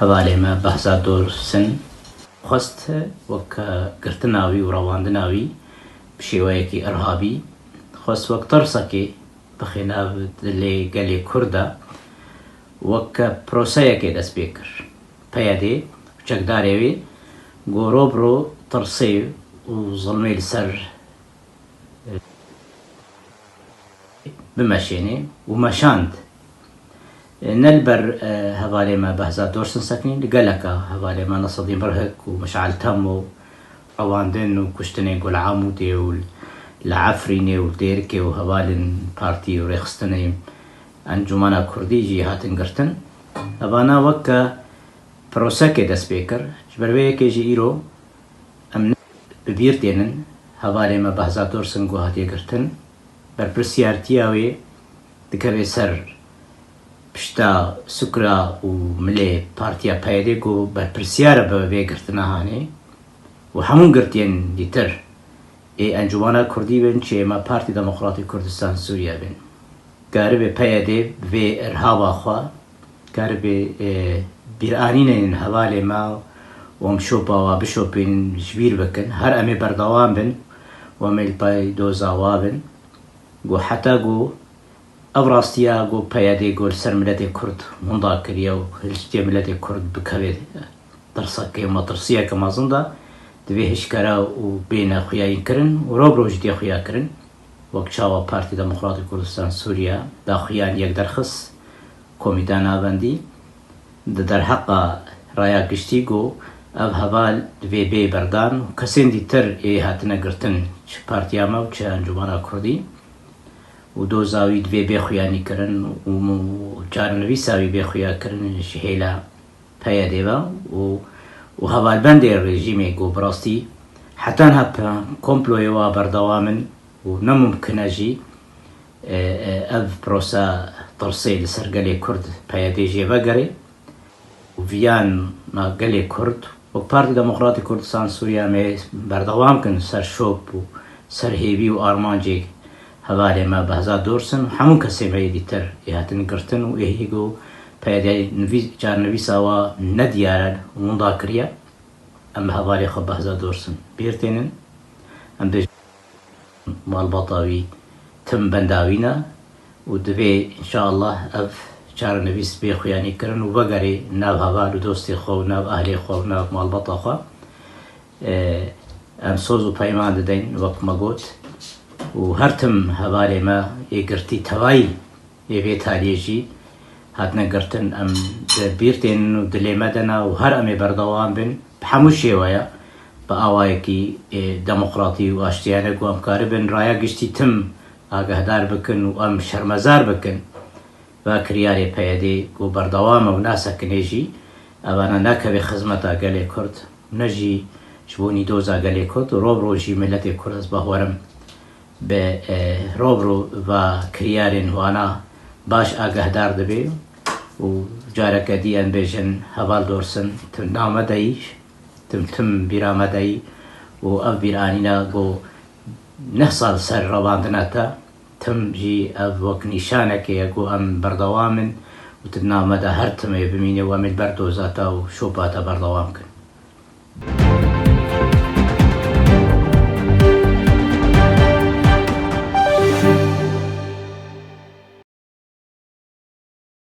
هەواڵێ مە بەهزا دۆرسن خۆست وەک گرتناوی و ڕەواندناوی بشێوەیەکی ئەرهابی خۆست وەک تەرسەکێ بخێنا لێ گەلێ کووردە وەک پرۆسەیەکێ دەست پێ کرد پەیەدێ چەکدارێوێ گۆڕۆ بڕۆ تەرسێ و زڵمێ لەسەر بمەشێنێ و مەشاند نەلبەر هەواڵێمە بەهزا دۆرسن سەکنین لەگەلەکە هەواڵێمە نەسەدی بڕهک و مەشعەل تەم و ڕەواندن و کوشتنێ گولعامودێ و لە عەفرینێ و دێرکێ و هەواڵن پارتی و ڕێخستنەی ئەنجومەنە کوردیجی هاتن گرتن ئەوانە وەکە پرۆسەکێ دەست پێ کرد بەروەیەکێژی ئیرۆ ئەم ببیر دێنن هەواڵێمە بەهزا دۆرسن گۆ هاتێگرتن بەرپرسیارتیاوێ دکەوێ سەر پشتا سوکرا و ملێ پارتیا پەیەدێک و بەرپرسیارە بە بێگرتنە هانێ و هەموو گرتێن دیتر ئەنجومەنە کوردی بن چێ ئێمە پارتی دەموکڕاتی کوردستان سووریا بن گاربێ پەیەدێ بێ ئەرهاواخوا گاربێ بیرئانینێن هەواڵێمە وەم شۆپاوە بشۆپین ژبیر بکەن هەر ئەمێ بەردەوام بن وەمێ پای دۆزاوا بن گۆ حتا گۆ ئەو ڕاستیە گۆ پەیەدێ گۆ سەر ملەتێ کورد هەندا کردیە و هەلشتێ ملەتێ کورد بکەوێت دەرسەکەی مەترسیەکە مەزندا دەبێ هشکەرە و بێنە خویاییکردن و ڕۆبڕۆژ دێ خویاکردن وەک چاوە پارتی دەموکڕاتی کوردستان سووریا داخویان یەک دەرخست کۆمیدا ناوەندی دەرحەقا ڕایا گشتی گۆ ئەو هەواڵ دەبێ بێ بەردان و کەسێن دیتر هاتنە گرتن چ پارتیامە و چ ئەنجومەنە کوردی و دۆزاوی دەبێ بێ خویانیکردن و جارنەویساوی بێ خویاکردن هێلا پەیەدێوە و هەواڵبەندێ ڕێژیمێ گۆ بڕاستی حتان هەپە کۆمپلۆیەوە بەردەوامن و نەممکنەژی ئەv پرۆسە تەرسێ لەسەر گەلێ کورد پەیەدێ ژێڤەگەرێ و ڤیان گەلێ کورد وەک پارتی دەموکڕاتی کوردستان سووریا مێ بەردەوام کن سەر شۆپ و سەر هێوی و ئارمانجێک هەواڵێمە بەهزا دۆرسن هەموو کەسێمەیە دیتر هاتن گرتن و ئێهیگ و پەیەدێ جارنەویساوە نەدیارە وندا کریە ئەم هەواڵێ خۆ بەهزا دۆرسن بیرتێنن ئەم ماڵبەتاوی تم بەنداوینە و دەبێ ئینشاءالله ئەv چارەنەویس بێ خویانیکردن و بەگەرێ ناو هەواڵ و دۆستی خۆ و ناو ئاهلێ خۆ و ناو ماڵبەتا خۆ ئەم سۆز و پەیمان دەدەین وەک مەگوت و هەرتم هەواڵێمە ئێگرتی تەوایی ئێوێ تاریێژی هاتنە گرتن ئەم بیرتێنن و دلێمەدەنا و هەر ئەمێ بەردەوام بن هەموو شێوەیە بە ئاوایەکی دەموکڕاتی و ئاشتیانە و ئەمکارە بن ڕایە گشتی تم ئاگەهدار بکن و ئەم شەرمەزار بکن با کریارێ پەیەدێ و بەردەوامە و ناسەکنێژی ئەوانە ناکەوێ خزمەتە گەلێ کورد نەژی شبوونی دۆزا گەلێ کورد و ڕۆبڕۆژی ملەتێ کوردس بەهوەرم بە ڕۆبڕۆ بە کریارێن وانە باش ئاگەهدار دەبێ و جارەکە دییان بێژن هەواڵ دۆرسن تم نامەدەیش تم بیرامەدەی و ئەو بیرانینە بۆ نە ساڵ سەر ڕەواندنەتە تمژی ئەv وەک نیشانەکەیە گۆ ئەم بەردەوامن و تنامەدا هەر تمێ بمینێ و ئەمێ بەردۆزاتە و شۆپاتە بەردەوام کرد